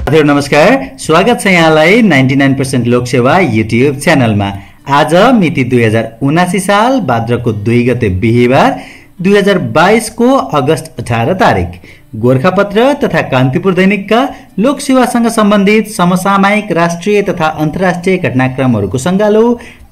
हजुर नमस्कार, स्वागत छ यहाँलाई 99% लोकसेवा युट्युब च्यानलमा। आज मिति 2079 साल भाद्रको 2 गते बिहीबार 2022 को अगस्त 18 तारिक। गोरखापत्र तथा कान्तिपुर दैनिकका लोकसेवासँग सम्बन्धित समसामयिक राष्ट्रिय तथा अन्तर्राष्ट्रिय घटनाक्रमहरूको सङ्गालो,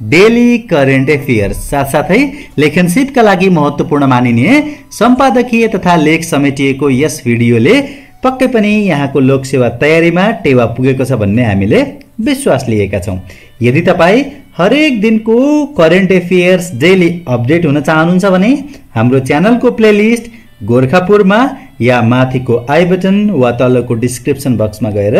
डेली करेन्ट एफेयर्स साथसाथै लेखनसिपका लागि महत्त्वपूर्ण मानिने सम्पादकीय तथा लेख समेटिएको यस भिडियोले पक्कै पनि यहाँको लोकसेवा तयारीमा टेवा पुगेको छ भन्ने हामीले विश्वास लिएका छौं। यदि तपाई हरेक दिनको करेन्ट एफेयर्स डेली अपडेट हुन चाहनुहुन्छ भने हाम्रो च्यानलको प्लेलिस्ट गोरखापुरमा या माथिको आई बटन वा तलको डिस्क्रिप्सन बक्समा गएर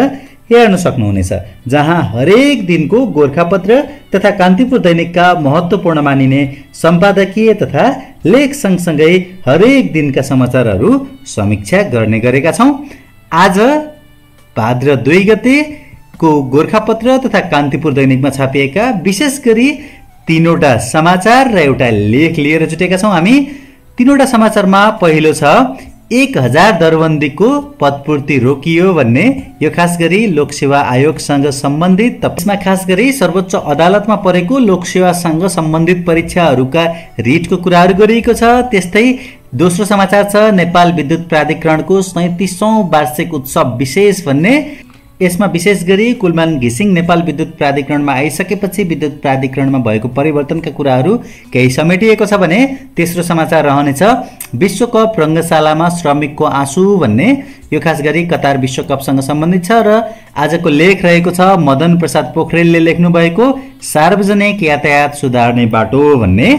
हेर्न सक्नुहुनेछ, जहाँ हरेक दिनको गोरखापत्र तथा कान्तिपुर दैनिकका महत्त्वपूर्ण मानिने सम्पादकीय तथा लेख सँगसँगै हरेक दिनका समाचारहरू समीक्षा गर्ने गरेका छौं। आज भाद्र 2 गते को गोरखापत्र तथा कान्तिपुर दैनिकमा छापिएका विशेष गरी 3वटा समाचार र एउटा लेख लिएर जुटेका छौं हामी। 3वटा समाचारमा पहिलो छ 1000 दरबन्दीको पदपूर्ति रोकियो भन्ने। यो खास गरी लोकसेवा आयोगसँग सम्बन्धित, त्यसमा खास गरी सर्वोच्च अदालतमा परेको लोकसेवासँग सम्बन्धित परीक्षाहरूका रिटको कुराहरू गरिएको छ। त्यस्तै दोस्रो समाचार छ नेपाल विद्युत प्राधिकरणको 37औं वार्षिक उत्सव विशेष भन्ने। यसमा विशेष गरी कुलमान घिसिङ नेपाल विद्युत प्राधिकरणमा आइसकेपछि विद्युत प्राधिकरणमा भएको परिवर्तनका कुराहरू केही समेटिएको छ भने तेस्रो समाचार रहनेछ विश्वकप रङ्गशालामा श्रमिकको आँसु भन्ने। यो खास गरी कतार विश्वकपसँग सम्बन्धित छ र आजको लेख रहेको छ मदन प्रसाद पोखरेलले लेख्नु भएको सार्वजनिक यातायात सुधार्ने बाटो भन्ने।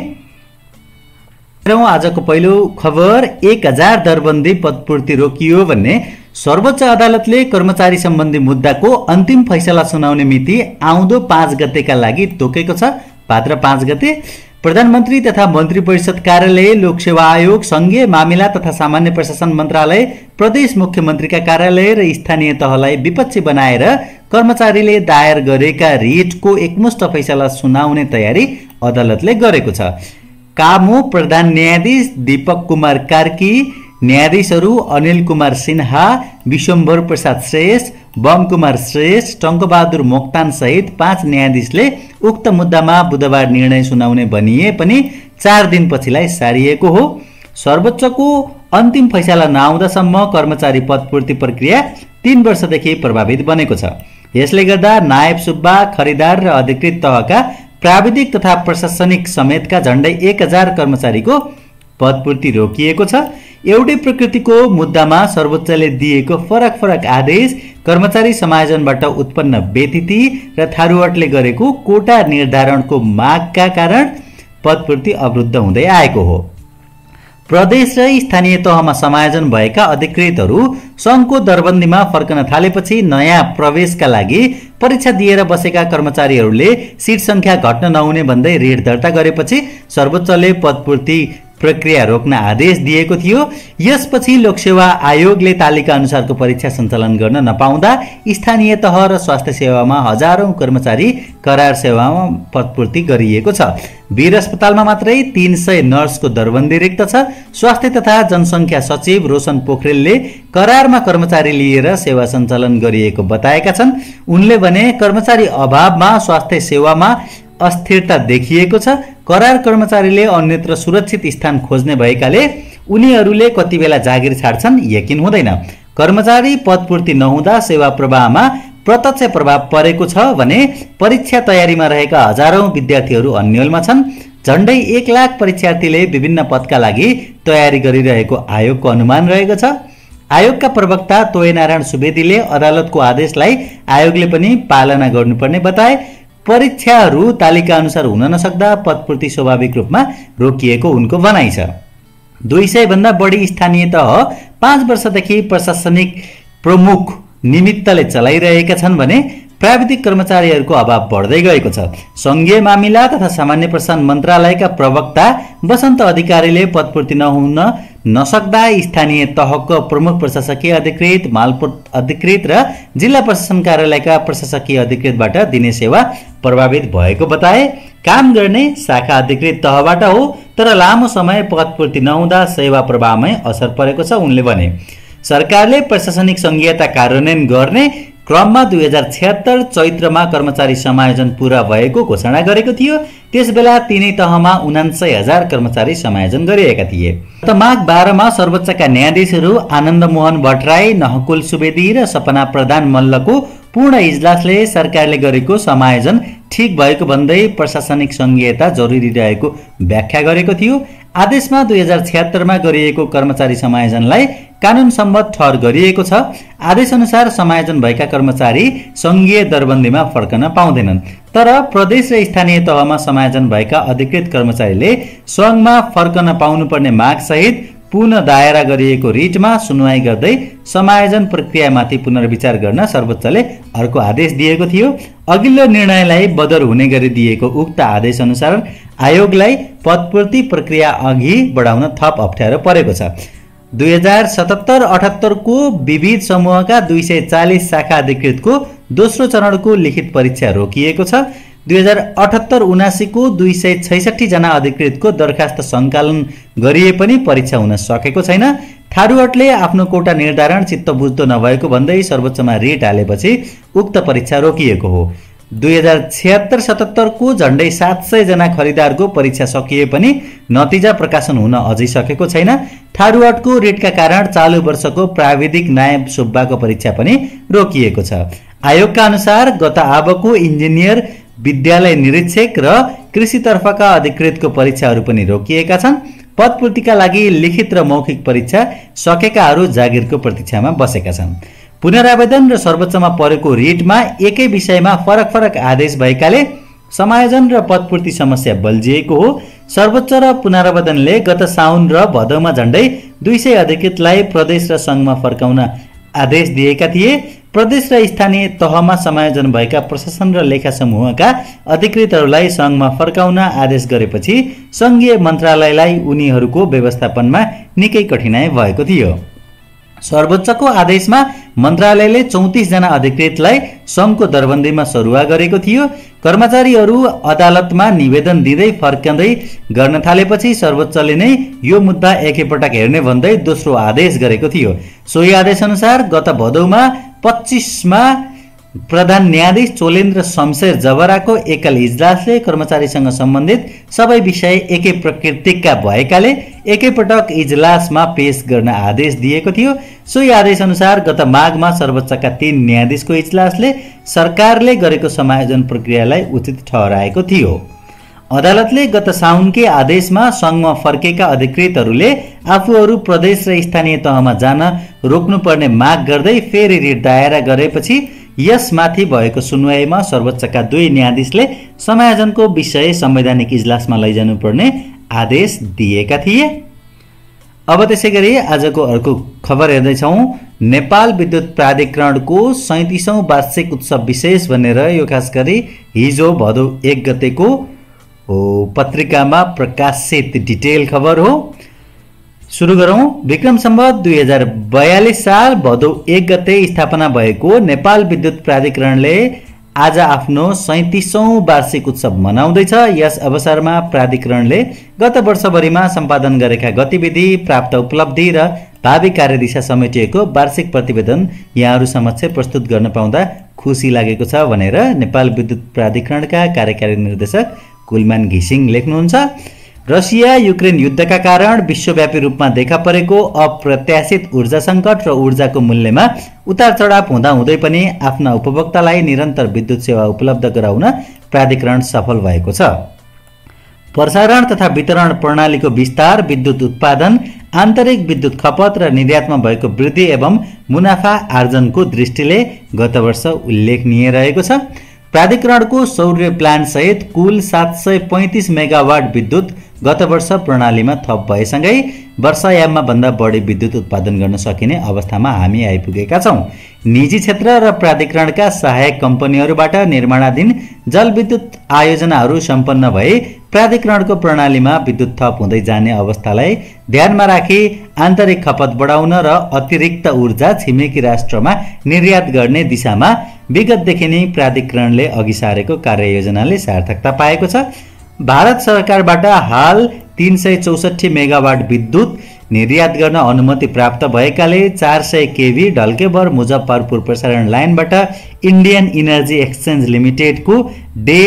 आजको पहिलो खबर 1000 दरबन्दी पदपूर्ति रोकियो भन्ने। सर्वोच्च अदालतले कर्मचारी सम्बन्धी मुद्दाको अन्तिम फैसला सुनाउने मिति आउँदो 5 गतेका लागि तोकेको छ, भाद्र 5 गते। प्रधानमन्त्री तथा मन्त्री परिषद कार्यालय, लोकसेवा आयोग, संघीय मामिला तथा सामान्य प्रशासन मन्त्रालय, प्रदेश मुख्यमन्त्रीका कार्यालय र स्थानीय तहलाई विपक्षी बनाएर कर्मचारीले दायर गरेका रिटको एकमुष्ट फैसला सुनाउने तयारी अदालतले गरेको छ। कामो प्रधान न्यायाधीश दीपक कुमार कार्की, न्यायाधीशहरू अनिल कुमार सिन्हा, विश्वम्भर प्रसाद श्रेष्ठ, बम कुमार श्रेष्ठ, टङ्कबहादुर मोक्तान सहित 5 न्यायाधीशले उक्त मुद्दामा बुधबार निर्णय सुनाउने भनिए पनि 4 दिनपछिलाई सारिएको हो। सर्वोच्चको अन्तिम फैसला नआउँदासम्म कर्मचारी पदपूर्ति प्रक्रिया 3 वर्षदेखि प्रभावित बनेको छ। यसले गर्दा नायब सुब्बा, खरिदार र अधिकृत तहका प्राविधिक तथा प्रशासनिक समेतका झण्डै 1000 कर्मचारीको पदपूर्ति रोकिएको छ। एउटै प्रकृतिको मुद्दामा सर्वोच्चले दिएको फरक आदेश, कर्मचारी समायोजनबाट उत्पन्न व्यतिथि र थारूवटले गरेको कोटा निर्धारणको मागका कारण पदपूर्ति अवरुद्ध हुँदै आएको हो। प्रदेश र स्थानीय तहमा समायोजन भएका अधिकृतहरू सङ्घको दरबन्दीमा फर्कन थालेपछि नयाँ प्रवेशका लागि परीक्षा दिएर बसेका कर्मचारीहरूले सिट संख्या घट्न नहुने भन्दै रिट दर्ता गरेपछि सर्वोच्चले पदपूर्ति प्रक्रिया रोक्न आदेश दिएको थियो। यसपछि लोकसेवा आयोगले तालिका अनुसारको परीक्षा सञ्चालन गर्न नपाउँदा स्थानीय तह र स्वास्थ्य सेवामा हजारौं कर्मचारी करार सेवामा पदपूर्ति गरिएको छ। वीर अस्पतालमा मात्रै 300 नर्सको दरबन्दी रिक्त छ। स्वास्थ्य तथा जनसङ्ख्या सचिव रोशन पोखरेलले करारमा कर्मचारी लिएर सेवा सञ्चालन गरिएको बताएका छन्। उनले भने कर्मचारी अभावमा स्वास्थ्य सेवामा अस्थिरता देखिएको छ। करार कर्मचारीले अन्यत्र सुरक्षित स्थान खोज्ने भएकाले उनीहरूले कति बेला जागिर छाड्छन् यकिन हुँदैन। कर्मचारी पदपूर्ति नहुँदा सेवा प्रवाहमा प्रत्यक्ष प्रभाव परेको छ भने परीक्षा तयारीमा रहेका हजारौं विद्यार्थीहरू अन्यलमा छन्। झण्डै 1 लाख परीक्षार्थीले विभिन्न पदका लागि तयारी गरिरहेको आयोगको अनुमान रहेको छ। आयोगका प्रवक्ता तोयनारायण सुवेदीले अदालतको आदेशलाई आयोगले पनि पालना गर्नुपर्ने बताए। परीक्षाहरू तालिका अनुसार हुन नसक्दा पदपूर्ति स्वाभाविक रूपमा रोकिएको उनको भनाइ छ। 200 भन्दा बढी स्थानीय तह 5 वर्षदेखि प्रशासनिक प्रमुख निमित्तले चलाइरहेका छन् भने प्राविधिक कर्मचारीहरूको अभाव बढ्दै गएको छ। संघीय मामिला तथा सामान्य प्रशासन मन्त्रालयका प्रवक्ता वसन्त अधिकारीले पदपूर्ति नहुन नसक्दा स्थानीय तहको प्रमुख प्रशासकीय अधिकृत, मालपोत अधिकृत र जिल्ला प्रशासन कार्यालयका प्रशासकीय अधिकृतबाट दिने सेवा प्रभावित भएको बताए। काम गर्ने शाखा अधिकृत तहबाट हो, तर लामो समय पदपूर्ति नहुँदा सेवा प्रवाहमै असर परेको छ उनले भने। सरकारले प्रशासनिक संघीयता कार्यान्वयन गर्ने क्रममा 2076 चैत्रमा कर्मचारी समायोजन पूरा भएको घोषणा गरेको थियो। त्यसबेला तीनै तहमा 79,000 कर्मचारी समायोजन गरिएका थिए। गत माघ 12 मा सर्वोच्चका न्यायाधीशहरू आनन्द मोहन भट्टराई, नहकुल सुवेदी र सपना प्रधान मल्लको पूर्ण इजलासले सरकारले गरेको समायोजन ठिक भएको भन्दै प्रशासनिक संघीयता जरुरी रहेको व्याख्या गरेको थियो। आदेशमा 2076 मा गरिएको कर्मचारी समायोजनलाई कानुन सम्मत ठहर गरिएको छ। आदेश अनुसार समायोजन भएका कर्मचारी संघीय दरबन्दीमा फर्कन पाउँदैनन्। तर प्रदेश र स्थानीय तहमा समायोजन भएका अधिकृत कर्मचारीले सङ्घमा फर्कन पाउनुपर्ने माग सहित पुनः दायरा गरिएको रिटमा सुनवाई गर्दै समायोजन प्रक्रियामाथि पुनर्विचार गर्न सर्वोच्चले अर्को आदेश दिएको थियो। अघिल्लो निर्णयलाई बदर हुने गरी दिएको उक्त आदेश अनुसार आयोगलाई पदपूर्ति प्रक्रिया अघि बढाउन थप अप्ठ्यारो परेको छ। 2077-78 को विविध समूहका 240 शाखा अधिकृतको दोस्रो चरणको लिखित परीक्षा रोकिएको छ। 2078-79 को 266 जना अधिकृतको दरखास्त सङ्कलन गरिए पनि परीक्षा हुन सकेको छैन। थारूहटले आफ्नो कोटा निर्धारण चित्त बुझ्दो नभएको भन्दै सर्वोच्चमा रिट हालेपछि उक्त परीक्षा रोकिएको हो। 2076-77 को झण्डै 700 जना खरिदारको परीक्षा सकिए पनि नतिजा प्रकाशन हुन अझै सकेको छैन। थारूहटको रिटका कारण चालु वर्षको प्राविधिक नायब सुब्बाको परीक्षा पनि रोकिएको छ। आयोगका अनुसार गत आबको इन्जिनियर, विद्यालय निरीक्षक र कृषितर्फका अधिकृतको परीक्षाहरू पनि रोकिएका छन्। पदपूर्तिका लागि लिखित र मौखिक परीक्षा सकेकाहरू जागिरको प्रतीक्षामा बसेका छन्। पुनरावेदन र सर्वोच्चमा परेको रिटमा एकै विषयमा फरक फरक आदेश भएकाले समायोजन र पदपूर्ति समस्या बल्झिएको हो। सर्वोच्च र पुनरावेदनले गत साउन र भदौमा झण्डै 200 अधिकृतलाई प्रदेश र सङ्घमा फर्काउन आदेश दिएका थिए। प्रदेश र स्थानीय तहमा समायोजन भएका प्रशासन र लेखा समूहका अधिकृतहरूलाई सङ्घमा फर्काउन आदेश गरेपछि सङ्घीय मन्त्रालयलाई उनीहरूको व्यवस्थापनमा निकै कठिनाइ भएको थियो। सर्वोच्चको आदेशमा मन्त्रालयले 34 जना अधिकृतलाई सङ्घको दरबन्दीमा सरुवा गरेको थियो। कर्मचारीहरू अदालतमा निवेदन दिँदै फर्कँदै गर्न थालेपछि सर्वोच्चले नै यो मुद्दा एकैपटक हेर्ने भन्दै दोस्रो आदेश गरेको थियो। सोही आदेश अनुसार गत भदौमा 25 मा प्रधान न्यायाधीश चोलेन्द्र शमशेर जबराको एकल इजलासले कर्मचारीसँग सम्बन्धित सबै विषय एकै प्रकृतिका भएकाले एकैपटक इजलासमा पेश गर्न आदेश दिएको थियो। सोही आदेश अनुसार गत माघमा सर्वोच्चका 3 न्यायाधीशको इजलासले सरकारले गरेको समायोजन प्रक्रियालाई उचित ठहराएको थियो। अदालतले गत साउनकै आदेशमा सङ्घमा फर्केका अधिकृतहरूले आफूहरू प्रदेश र स्थानीय तहमा जान रोक्नुपर्ने माग गर्दै फेरि रिट दायरा गरेपछि यसमाथि भएको सुनवाईमा सर्वोच्चका 2 न्यायाधीशले समायोजनको विषय संवैधानिक इजलासमा लैजानुपर्ने आदेश दिएका थिए। अब त्यसैगरी आजको अर्को खबर हेर्दैछौँ। नेपाल विद्युत प्राधिकरणको 37औं वार्षिक उत्सव विशेष भनेर यो खास गरी हिजो भदौ 1 गतेको पत्रिकामा प्रकाशित डिटेल खबर हो। सुरु गरौँ। विक्रम सम्वत 2042 साल भदौ 1 गते स्थापना भएको नेपाल विद्युत प्राधिकरणले आज आफ्नो 37औं वार्षिक उत्सव मनाउँदैछ। यस अवसरमा प्राधिकरणले गत वर्षभरिमा सम्पादन गरेका गतिविधि, प्राप्त उपलब्धि र भावी कार्यदिशा समेटिएको वार्षिक प्रतिवेदन यहाँहरू समक्ष प्रस्तुत गर्न पाउँदा खुसी लागेको छ भनेर नेपाल विद्युत प्राधिकरणका कार्यकारी निर्देशक कुलमान घिसिङ लेख्नुहुन्छ। रसिया युक्रेन युद्धका कारण विश्वव्यापी रूपमा देखा परेको अप्रत्याशित ऊर्जा सङ्कट र ऊर्जाको मूल्यमा उतार चढाव हुँदाहुँदै पनि आफ्ना उपभोक्तालाई निरन्तर विद्युत सेवा उपलब्ध गराउन प्राधिकरण सफल भएको छ। प्रसारण तथा वितरण प्रणालीको विस्तार, विद्युत उत्पादन, आन्तरिक विद्युत खपत र निर्यातमा भएको वृद्धि एवं मुनाफा आर्जनको दृष्टिले गत वर्ष उल्लेखनीय रहेको छ। प्राधिकरणको सौर्य प्लान्ट सहित कुल 735 मेगावाट विद्युत गत वर्ष प्रणालीमा थप भएसँगै वर्षायाममा भन्दा बढी विद्युत उत्पादन गर्न सकिने अवस्थामा हामी आइपुगेका छौँ। निजी क्षेत्र र प्राधिकरणका सहायक कम्पनीहरूबाट निर्माणाधीन जलविद्युत आयोजनाहरू सम्पन्न भए प्राधिकरणको प्रणालीमा विद्युत थप हुँदै जाने अवस्थालाई ध्यानमा राखी आन्तरिक खपत बढाउन र अतिरिक्त ऊर्जा छिमेकी राष्ट्रमा निर्यात गर्ने दिशामा विगतदेखि नै प्राधिकरणले अघि सारेको कार्ययोजनाले सार्थकता पाएको छ। भारत सरकारबाट हाल 364 मेगावाट विद्युत निर्यात गर्न अनुमति प्राप्त भएकाले 400 केभी ढल्केबर मुजफ्फरपुर प्रसारण लाइनबाट इन्डियन इनर्जी एक्सचेन्ज लिमिटेडको डे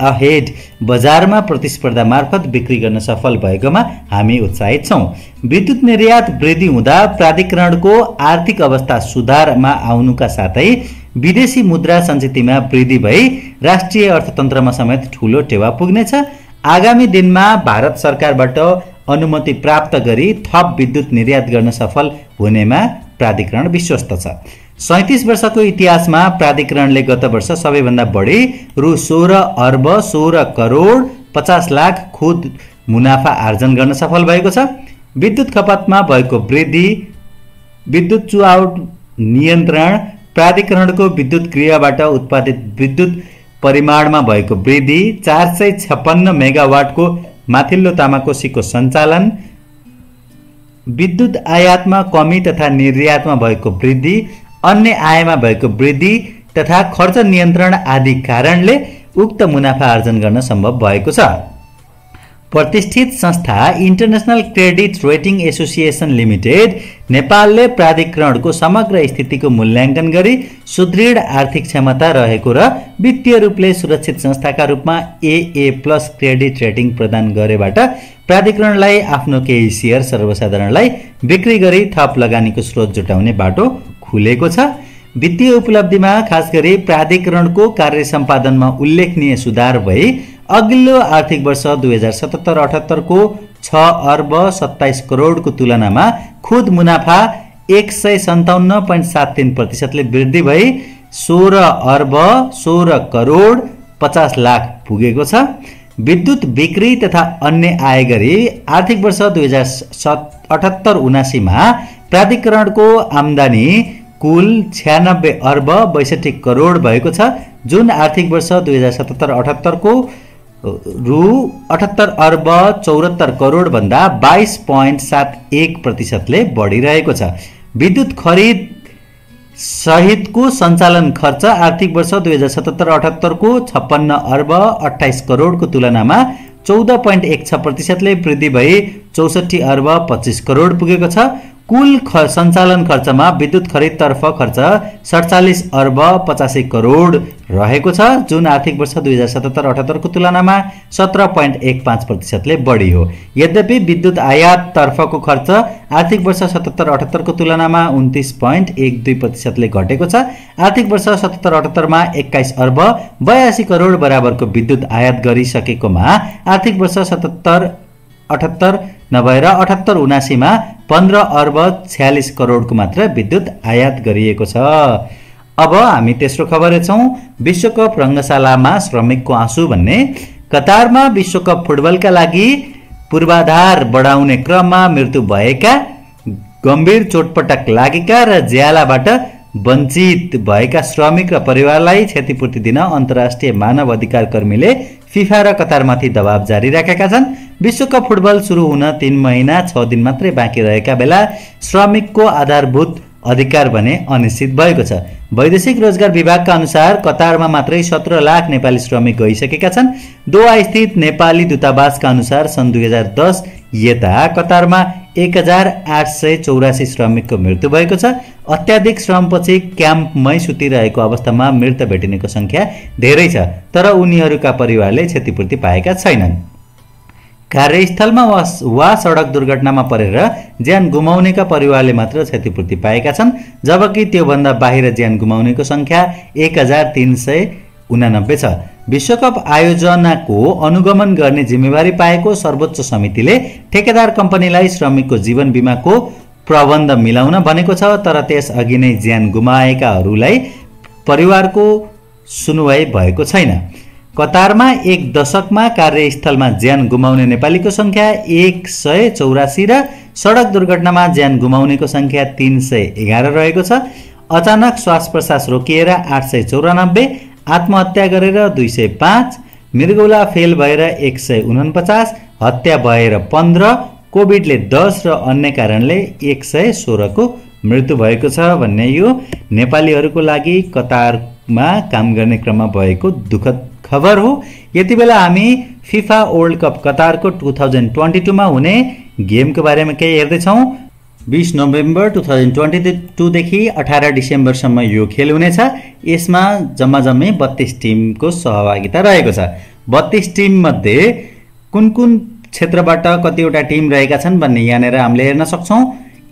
अहेड बजारमा प्रतिस्पर्धा मार्फत बिक्री गर्न सफल भएकोमा हामी उत्साहित छौं। विद्युत निर्यात वृद्धि हुँदा प्राधिकरणको आर्थिक अवस्था सुधारमा आउनुका साथै विदेशी मुद्रा सञ्चितमा वृद्धि भई राष्ट्रिय अर्थतन्त्रमा समेत ठूलो टेवा पुग्नेछ। आगामी दिनमा भारत सरकारबाट अनुमति प्राप्त गरी थप विद्युत निर्यात गर्न सफल हुनेमा प्राधिकरण विश्वस्त छ। 37 वर्षको इतिहासमा प्राधिकरणले गत वर्ष सबैभन्दा बढी रु 16 अर्ब 16 करोड 50 लाख खुद मुनाफा आर्जन गर्न सफल भएको छ। विद्युत खपतमा भएको वृद्धि, विद्युत चुहावट नियन्त्रण, प्राधिकरणको विद्युत गृहबाट उत्पादित विद्युत परिमाणमा भएको वृद्धि, 456 मेगावाटको माथिल्लो तामाकोसीको सञ्चालन, विद्युत आयातमा कमी तथा निर्यातमा भएको वृद्धि, अन्य आयमा भएको वृद्धि तथा खर्च नियन्त्रण आदि कारणले उक्त मुनाफा आर्जन गर्न सम्भव भएको छ। प्रतिष्ठित संस्था international credit rating association limited नेपालले प्राधिकरणको समग्र स्थितिको मूल्याङ्कन गरी सुदृढ आर्थिक क्षमता रहेको र वित्तीय रूपले सुरक्षित संस्थाका रूपमा AA+ क्रेडिट रेटिङ प्रदान गरेबाट प्राधिकरणलाई आफ्नो केही शेयर सर्वसाधारणलाई बिक्री गरी थप लगानीको स्रोत जुटाउने बाटो खुलेको छ। वित्तीय उपलब्धिमा खास गरी प्राधिकरणको कार्य सम्पादनमा उल्लेखनीय सुधार भई अघिल्लो आर्थिक वर्ष 2077-78 को 6 अर्ब 27 करोडको तुलनामा खुद मुनाफा 157.73% ले वृद्धि भई 16 अर्ब 16 करोड 50 लाख पुगेको छ। विद्युत बिक्री तथा अन्य आय गरी आर्थिक वर्ष 2078-79 मा प्राधिकरणको आम्दानी कुल 96 अर्ब 62 करोड भएको छ, जुन आर्थिक वर्ष 2077-78 को रु 78 अर्ब 74 करोड भन्दा 22.71% ले बढिरहेको छ। विद्युत खरिद सहितको सञ्चालन खर्च आर्थिक वर्ष 2077-78 को 56 अर्ब 28 करोडको तुलनामा 14.16% ले वृद्धि भई 64 अर्ब 25 करोड पुगेको छ। कुल सञ्चालन खर्चमा विद्युत खरिदतर्फ खर्च 47 अर्ब 85 करोड रहेको छ, जुन आर्थिक वर्ष 2077-78 को तुलनामा 17.15% ले बढी हो। यद्यपि विद्युत आयात तर्फको खर्च आर्थिक वर्ष 77-78 को तुलनामा 29.12% ले घटेको छ। आर्थिक वर्ष 77-78 मा 21 अर्ब 82 करोड बराबरको विद्युत आयात गरिसकेकोमा आर्थिक वर्ष 77-78 नभएर 78-79 मा 15 अर्ब 46 करोडको मात्र विद्युत आयात गरिएको छ। अब हामी तेस्रो खबर हेर्छौं। विश्वकप रंगशालामा श्रमिकको आँसु भन्ने कतारमा विश्वकप फुटबलका लागि पूर्वाधार बढाउने क्रममा मृत्यु भएका, गम्भीर चोटपटक लागेका र ज्यालाबाट वञ्चित भएका श्रमिक र परिवारलाई क्षतिपूर्ति दिन अन्तर्राष्ट्रिय मानव अधिकार कर्मीले फिफा र कतारमाथि दबाव जारी राखेका छन्। विश्वकप फुटबल सुरु हुन 3 महिना 6 दिन मात्रै बाँकी रहेका बेला श्रमिकको आधारभूत अधिकार भने अनिश्चित भएको छ। वैदेशिक रोजगार विभागका अनुसार कतारमा मात्रै 17 लाख नेपाली श्रमिक गइसकेका छन्। दोहा स्थित नेपाली दूतावासका अनुसार सन् 2010 यता कतारमा 1884 श्रमिकको मृत्यु भएको छ। अत्याधिक श्रमपछि क्याम्पमै सुतिरहेको अवस्थामा मृत भेटिनेको संख्या धेरै छ, तर उनीहरूका परिवारले क्षतिपूर्ति पाएका छैनन्। कार्यस्थलमा वा सडक दुर्घटनामा परेर ज्यान गुमाउनेका परिवारले मात्र क्षतिपूर्ति पाएका छन्, जबकि त्योभन्दा बाहिर ज्यान गुमाउनेको संख्या 1389 छ। विश्वकप आयोजनाको अनुगमन गर्ने जिम्मेवारी पाएको सर्वोच्च समितिले ठेकेदार कम्पनीलाई श्रमिकको जीवन बीमाको प्रबन्ध मिलाउन भनेको छ, तर त्यस अघि नै ज्यान गुमाएकाहरूलाई परिवारको सुनुवाई भएको छैन। कतारमा एक दशकमा कार्यस्थलमा ज्यान गुमाउने नेपालीको संख्या 184 र सडक दुर्घटनामा ज्यान गुमाउनेको संख्या 311 रहेको छ। अचानक श्वास प्रश्वास रोकिएर 894, आत्महत्या गरेर 205, मृगौला फेल भएर 149, हत्या भएर 15, कोभिडले 10 र अन्य कारणले 116 को मृत्यु भएको छ भन्ने यो नेपालीहरूको लागि कतारमा काम गर्ने क्रममा भएको दुःखद खबर हो। यति बेला हामी फिफा वर्ल्ड कप कतारको 2022 मा हुने गेमको बारेमा केही हेर्दैछौँ। 20 नोभेम्बर 2022 देखि 18 डिसेम्बरसम्म यो खेल हुनेछ। यसमा जम्मै 32 टिमको सहभागिता रहेको छ। 32 टिम मध्ये कुन क्षेत्रबाट कतिवटा टिम रहेका छन् भन्ने यहाँनिर हामीले हेर्न सक्छौँ।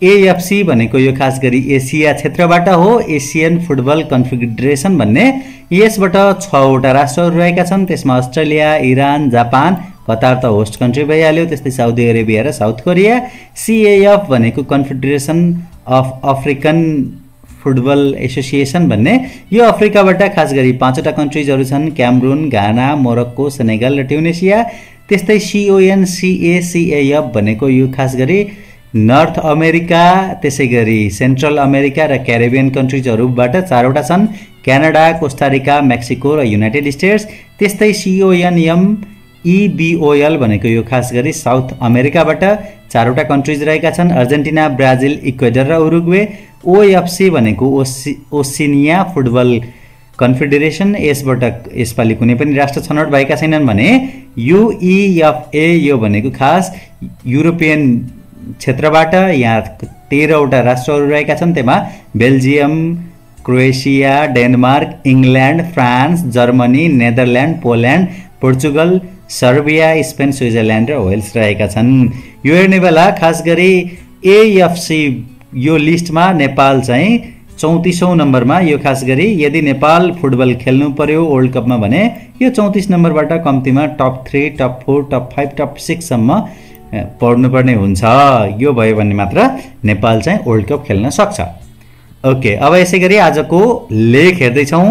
एएफसी भनेको यो खास गरी एसिया क्षेत्रबाट हो, एसियन फुटबल कन्फेडरेसन भन्ने। यसबाट 6 वटा राष्ट्रहरू रहेका छन्। त्यसमा अस्ट्रेलिया, इरान, जापान, कतार त होस्ट कन्ट्री भइहाल्यो, त्यस्तै साउदी अरेबिया र साउथ कोरिया। सीएएफ भनेको confederation of African football association भन्ने। यो अफ्रिकाबाट खास गरी 5 वटा कन्ट्रीजहरू छन्, क्यामरुन, घाना, मोरक्को, सेनेगल र ट्युनिसिया। त्यस्तै CONCACAF भनेको यो खास गरी नर्थ अमेरिका, त्यसै गरी सेन्ट्रल अमेरिका र क्यारिबियन कन्ट्रीजहरूबाट 4 वटा छन्, क्यानाडा, कोस्टारिका, मेक्सिको र युनाइटेड स्टेट्स। त्यस्तै CONMEBOL भनेको यो खास गरी साउथ अमेरिकाबाट 4 वटा कन्ट्रीज रहेका छन्, अर्जेन्टिना, ब्राजिल, इक्वेडर र उरुग्वे। OFC भनेको ओसिनिया फुटबल कन्फेडरेसन। यसबाट यसपालि कुनै पनि राष्ट्र छनौट भएका छैनन् भने UEFA यो भनेको खास युरोपियन क्षेत्रबाट यहाँ 13 वटा राष्ट्रहरू रहेका छन्। त्यसमा Belgium, Croatia, Denmark, England, France, Germany, Netherlands, Poland, Portugal, Serbia, Spain, Switzerland र वेल्स रहेका छन्। यो हेर्ने बेला खास गरी AFC यो लिस्टमा नेपाल चाहिँ 34औं नम्बरमा। यो खास गरी यदि नेपाल फुटबल खेल्नु पर्यो वर्ल्ड कपमा भने यो 34 नम्बरबाट कम्तीमा टप 3, टप 4, टप 5, टप 6 सम्म पढ्नुपर्ने हुन्छ। यो भयो भने मात्र नेपाल चाहिँ वर्ल्ड कप खेल्न सक्छ। ओके, अब यसै गरी आजको लेख हेर्दैछौँ।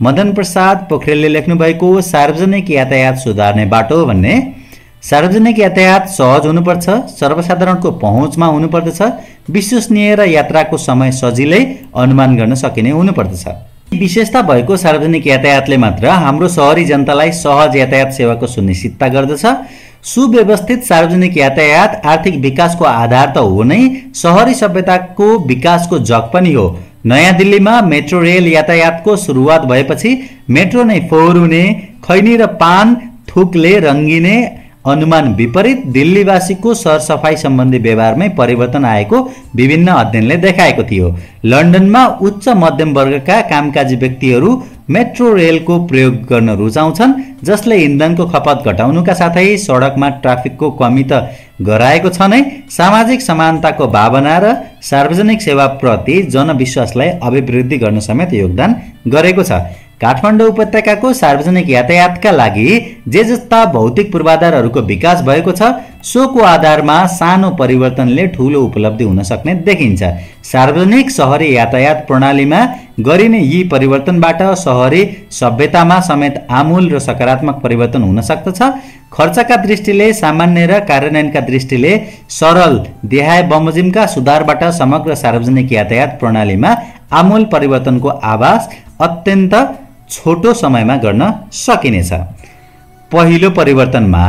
मदन प्रसाद पोखरेलले लेख्नु भएको सार्वजनिक यातायात सुधार्ने बाटो भन्ने। सार्वजनिक यातायात सहज हुनुपर्छ, सर्वसाधारणको पहुँचमा हुनुपर्दछ, विश्वसनीय र यात्राको समय सजिलै अनुमान गर्न सकिने हुनुपर्दछ। विशेषता भएको सार्वजनिक यातायातले मात्र हाम्रो शहरी जनतालाई सहज यातायात सेवाको सुनिश्चितता गर्दछ। सुव्यवस्थित सार्वजनिक यातायात आर्थिक विकासको आधार त हो नै, शहरी सभ्यताको विकासको जग पनि हो। नयाँ दिल्लीमा मेट्रो रेल यातायातको सुरुवात भएपछि मेट्रो नै फोहोर हुने, खैनी र पान थुकले रङ्गिने अनुमान विपरीत दिल्लीवासीको सरसफाई सम्बन्धी व्यवहारमै परिवर्तन आएको विभिन्न अध्ययनले देखाएको थियो। लन्डनमा उच्च मध्यम वर्गका कामकाजी व्यक्तिहरू मेट्रो रेलको प्रयोग गर्न रुचाउँछन्, जसले इन्धनको खपत घटाउनुका साथै सडकमा ट्राफिकको कमी त गराएको छ नै, सामाजिक समानताको भावना र सार्वजनिक सेवाप्रति जनविश्वासलाई अभिवृद्धि गर्न समेत योगदान गरेको छ। काठमाडौँ उपत्यकाको सार्वजनिक यातायातका लागि जे जस्ता भौतिक पूर्वाधारहरूको विकास भएको छ, सोको आधारमा सानो परिवर्तनले ठूलो उपलब्धि हुन सक्ने देखिन्छ। सार्वजनिक शहरी यातायात प्रणालीमा गरिने यी परिवर्तनबाट शहरी सभ्यतामा समेत आमूल र सकारात्मक परिवर्तन हुन सक्दछ। खर्चका दृष्टिले सामान्य र कार्यान्वयनका दृष्टिले सरल देहाय बमोजिमका सुधारबाट समग्र सार्वजनिक यातायात प्रणालीमा आमूल परिवर्तनको आभास अत्यन्त छोटो समयमा गर्न सकिनेछ। पहिलो परिवर्तनमा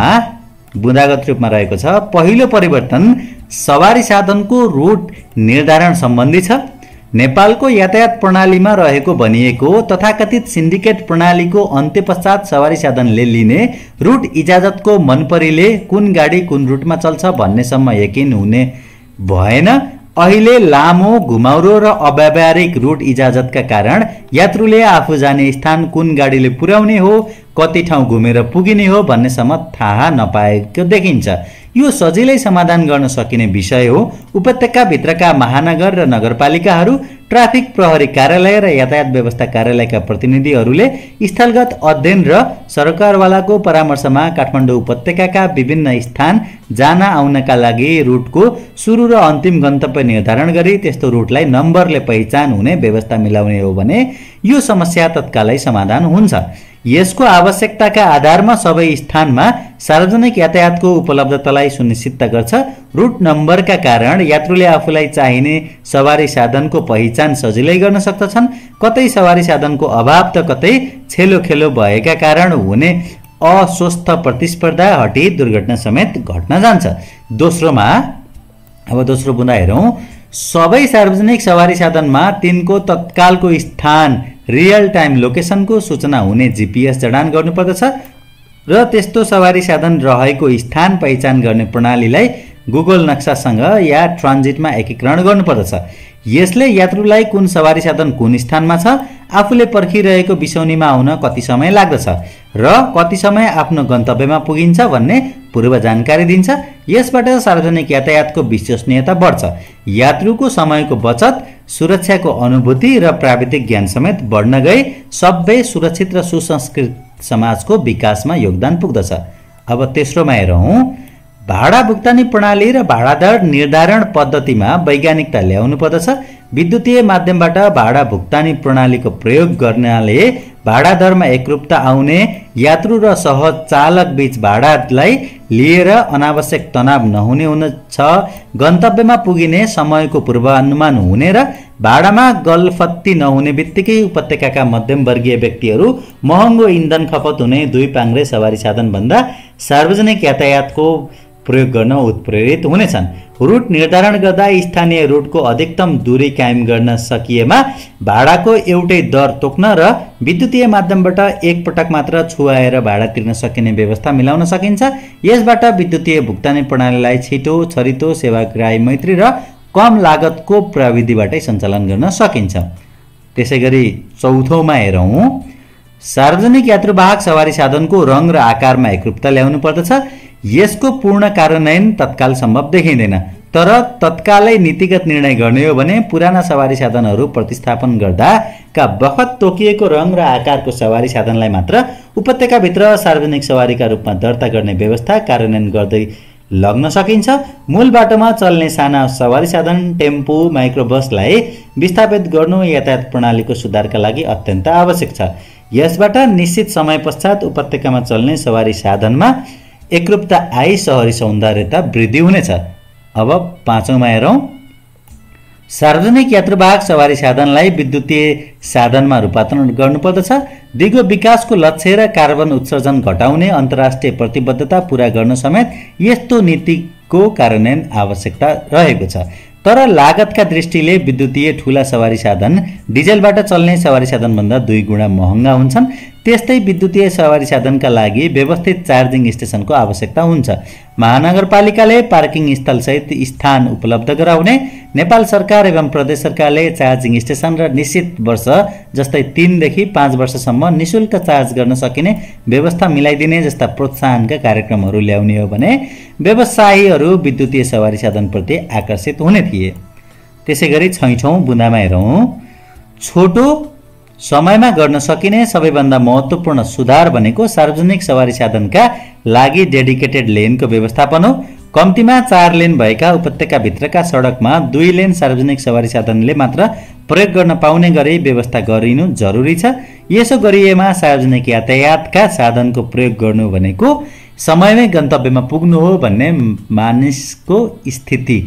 बुँदागत रूपमा रहेको छ। पहिलो परिवर्तन सवारी साधनको रुट निर्धारण सम्बन्धी छ। नेपालको यातायात प्रणालीमा रहेको भनिएको तथाकथित सिन्डिकेट प्रणालीको अन्त्य पश्चात सवारी साधनले लिने रुट इजाजतको मनपरीले कुन गाडी कुन रुटमा चल्छ भन्नेसम्म यकिन हुने भएन। अहिले लामो, घुमाउरो र अव्यावहारिक रुट इजाजतका कारण यात्रुले आफू जाने स्थान कुन गाडीले पुर्याउने हो, कति ठाउँ घुमेर पुगिने हो भन्नेसम्म थाहा नपाएको देखिन्छ। यो सजिलै समाधान गर्न सकिने विषय हो। उपत्यकाभित्रका महानगर र नगरपालिकाहरू, ट्राफिक प्रहरी कार्यालय र यातायात व्यवस्था कार्यालयका प्रतिनिधिहरूले स्थलगत अध्ययन र सरकारवालाको परामर्शमा काठमाडौँ उपत्यकाका विभिन्न स्थान जान आउनका लागि रुटको सुरु र अन्तिम गन्तव्य निर्धारण गरी त्यस्तो रुटलाई नम्बरले पहिचान हुने व्यवस्था मिलाउने हो भने यो समस्या तत्कालै समाधान हुन्छ। यसको आवश्यकताका आधारमा सबै स्थानमा सार्वजनिक यातायातको उपलब्धतालाई सुनिश्चित गर्छ। रुट नम्बरका कारण यात्रुले आफूलाई चाहिने सवारी साधनको पहिचान सजिलै गर्न सक्दछन्। कतै सवारी साधनको अभाव त कतै छेलोखेलो भएका कारण हुने अस्वस्थ प्रतिस्पर्धा हटी दुर्घटना समेत घट्न जान्छ। दोस्रो बुँदा हेरौँ। सबै सार्वजनिक सवारी साधनमा तिनको तत्कालको स्थान रियल टाइम लोकेसनको सूचना हुने GPS जडान गर्नुपर्दछ र त्यस्तो सवारी साधन रहेको स्थान पहिचान गर्ने प्रणालीलाई गुगल नक्सासँग या ट्रान्जिटमा एकीकरण गर्नुपर्दछ। यसले यात्रुलाई कुन सवारी साधन कुन स्थानमा छ, आफूले पर्खिरहेको बिसौनीमा आउन कति समय लाग्दछ र कति समय आफ्नो गन्तव्यमा पुगिन्छ भन्ने पूर्व जानकारी दिन्छ। यसबाट सार्वजनिक यातायातको विश्वसनीयता बढ्छ, यात्रुको समयको बचत, सुरक्षाको अनुभूति र प्राविधिक ज्ञान समेत बढ्न गई सबै सुरक्षित र सुसंस्कृत समाजको विकासमा योगदान पुग्दछ। अब तेस्रोमा हेरौँ, भाडा भुक्तानी प्रणाली र भाडा दर निर्धारण पद्धतिमा वैज्ञानिकता ल्याउनु पर्दछ। विद्युतीय माध्यमबाट भाडा भुक्तानी प्रणालीको प्रयोग गर्नाले भाडा दरमा एकरूपता आउने, यात्रु र सहचालक बीच भाडालाई लिएर अनावश्यक तनाव नहुने हुनेछ, गन्तव्यमा पुगिने समयको पूर्वानुमान हुने र भाडामा गलफत्ती नहुने बित्तिकै उपत्यकाका मध्यमवर्गीय व्यक्तिहरू महँगो इन्धन खपत हुने दुई पाङ्ग्रे सवारी साधनभन्दा सार्वजनिक यातायातको प्रयोग गर्न उत्प्रेरित हुनेछन्। रुट निर्धारण गर्दा स्थानीय रुटको अधिकतम दूरी कायम गर्न सकिएमा भाडाको एउटै दर तोक्न र विद्युतीय माध्यमबाट एकपटक मात्र छुवाएर भाडा तिर्न सकिने व्यवस्था मिलाउन सकिन्छ। यसबाट विद्युतीय भुक्तानी प्रणालीलाई छिटो, छरितो, सेवाग्राही मैत्री र कम लागतको प्रविधिबाटै सञ्चालन गर्न सकिन्छ। त्यसैगरी चौथोमा हेरौँ, सार्वजनिक यात्रुवाहक सवारी साधनको रङ र आकारमा एकरूपता ल्याउनु पर्दछ। यसको पूर्ण कार्यान्वयन तत्काल सम्भव देखिँदैन, तर तत्कालै नीतिगत निर्णय गर्ने हो भने पुराना सवारी साधनहरू प्रतिस्थापन गर्दाका बखत तोकिएको रङ र आकारको सवारी साधनलाई मात्र उपत्यकाभित्र सार्वजनिक सवारीका रूपमा दर्ता गर्ने व्यवस्था कार्यान्वयन गर्दै लग्न सकिन्छ। मूल बाटोमा चल्ने साना सवारी साधन, टेम्पो, माइक्रोबसलाई विस्थापित गर्नु यातायात प्रणालीको सुधारका लागि अत्यन्त आवश्यक छ। यसबाट निश्चित समय पश्चात उपत्यकामा चल्ने सवारी साधनमा एकरूपता आई शहरी सौन्दर्यता वृद्धि हुनेछ। अब पाँचौँमा हेरौँ, सार्वजनिक यात्रुवाहक सवारी साधनलाई विद्युतीय साधनमा रूपान्तरण गर्नुपर्दछ। दिगो विकासको लक्ष्य र कार्बन उत्सर्जन घटाउने अन्तर्राष्ट्रिय प्रतिबद्धता पूरा गर्न समेत यस्तो नीतिको कार्यान्वयन आवश्यकता रहेको छ। तर लागतका दृष्टिले विद्युतीय ठूला सवारी साधन डिजेलबाट चल्ने सवारी साधनभन्दा 2 गुणा महँगा हुन्छन्। त्यस्तै विद्युतीय सवारी साधनका लागि व्यवस्थित चार्जिङ स्टेसनको आवश्यकता हुन्छ। महानगरपालिकाले पार्किङ स्थलसहित स्थान उपलब्ध गराउने, नेपाल सरकार एवं प्रदेश सरकारले चार्जिङ स्टेसन र निश्चित वर्ष जस्तै 3 देखि 5 वर्षसम्म निशुल्क चार्ज गर्न सकिने व्यवस्था मिलाइदिने जस्ता प्रोत्साहनका कार्यक्रमहरू ल्याउने हो भने व्यवसायीहरू विद्युतीय सवारी साधनप्रति आकर्षित हुने थिए। त्यसैगरी 6औं बुँदामा हेरौँ, छोटो समयमा गर्न सकिने सबैभन्दा महत्त्वपूर्ण सुधार भनेको सार्वजनिक सवारी साधनका लागि डेडिकेटेड लेनको व्यवस्थापन हो। कम्तीमा 4 लेन भएका उपत्यकाभित्रका सडकमा 2 लेन सार्वजनिक सवारी साधनले मात्र प्रयोग गर्न पाउने गरी व्यवस्था गरिनु जरुरी छ। यसो गरिएमा सार्वजनिक यातायातका साधनको प्रयोग गर्नु भनेको समयमै गन्तव्यमा पुग्नु हो भन्ने मानिसको स्थिति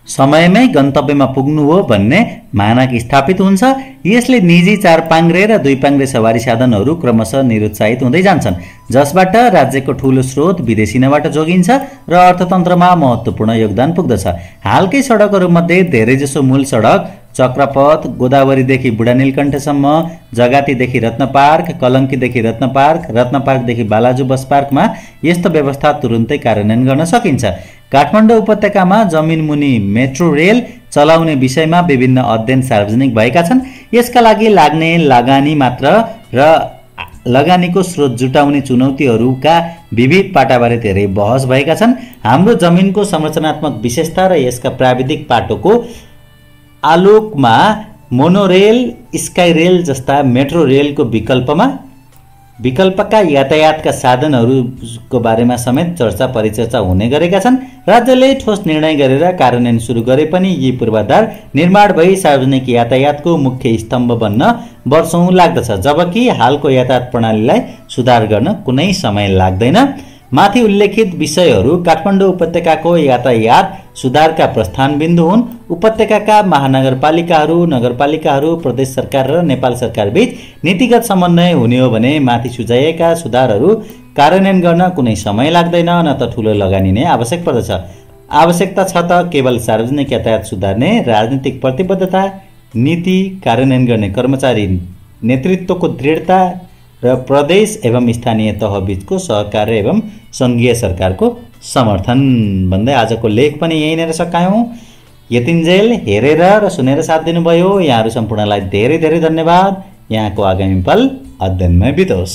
समयमै गन्तव्यमा पुग्नु हो भन्ने मानक स्थापित हुन्छ। यसले निजी 4 पाङ्ग्रे र 2 पाङ्ग्रे सवारी साधनहरू क्रमशः निरुत्साहित हुँदै जान्छन्, जसबाट राज्यको ठूलो स्रोत विदेशिनबाट जोगिन्छ र अर्थतन्त्रमा महत्त्वपूर्ण योगदान पुग्दछ। हालकै सडकहरूमध्ये धेरैजसो मूल सडक, चक्रपथ, गोदावरीदेखि बुढानीलकण्ठसम्म, जगातीदेखि रत्न पार्क, कलङ्कीदेखि रत्न पार्कदेखि बालाजु बस पार्कमा यस्तो व्यवस्था तुरुन्तै कार्यान्वयन गर्न सकिन्छ। काठमाडौँ उपत्यकामा जमिन मुनि मेट्रो रेल चलाउने विषयमा विभिन्न अध्ययन सार्वजनिक भएका छन्। यसका लागि लाग्ने लगानी मात्र र लगानीको स्रोत जुटाउने चुनौतीहरूका विविध पाटाबारे धेरै बहस भएका छन्। हाम्रो जमिनको संरचनात्मक विशेषता र यसका प्राविधिक पाटोको आलोकमा मोनोरेल, स्काई रेल जस्ता मेट्रो रेलको विकल्पका यातायातका साधनहरूको बारेमा समेत चर्चा परिचर्चा हुने गरेका छन्। राज्यले ठोस निर्णय गरेर कार्यान्वयन सुरु गरे पनि यी पूर्वाधार निर्माण भई सार्वजनिक यातायातको मुख्य स्तम्भ बन्न वर्षौं लाग्दछ, जबकि हालको यातायात प्रणालीलाई सुधार गर्न कुनै समय लाग्दैन। माथि उल्लेखित विषयहरू काठमाडौँ उपत्यकाको यातायात सुधारका प्रस्थान बिन्दु हुन्। उपत्यकाका महानगरपालिकाहरू, नगरपालिकाहरू, प्रदेश सरकार र नेपाल सरकार बीच नीतिगत समन्वय हुने हो भने माथि सुझाइएका सुधारहरू कार्यान्वयन गर्न कुनै समय लाग्दैन, न त ठूलो लगानी नै आवश्यक पर्दछ। आवश्यकता छ त केवल सार्वजनिक यातायात सुधार्ने राजनीतिक प्रतिबद्धता, नीति कार्यान्वयन गर्ने कर्मचारी नेतृत्वको दृढता र प्रदेश एवं स्थानीय तह बीचको सहकार्य एवं सङ्घीय सरकारको समर्थन भन्दै आजको लेख पनि यहीँनिर सकायौँ। यतिन्जेल हेरेर र सुनेर साथ दिनुभयो। यहाँहरू सम्पूर्णलाई धेरै धेरै धन्यवाद। यहाँको आगामी पल अध्ययनमै बितोस्।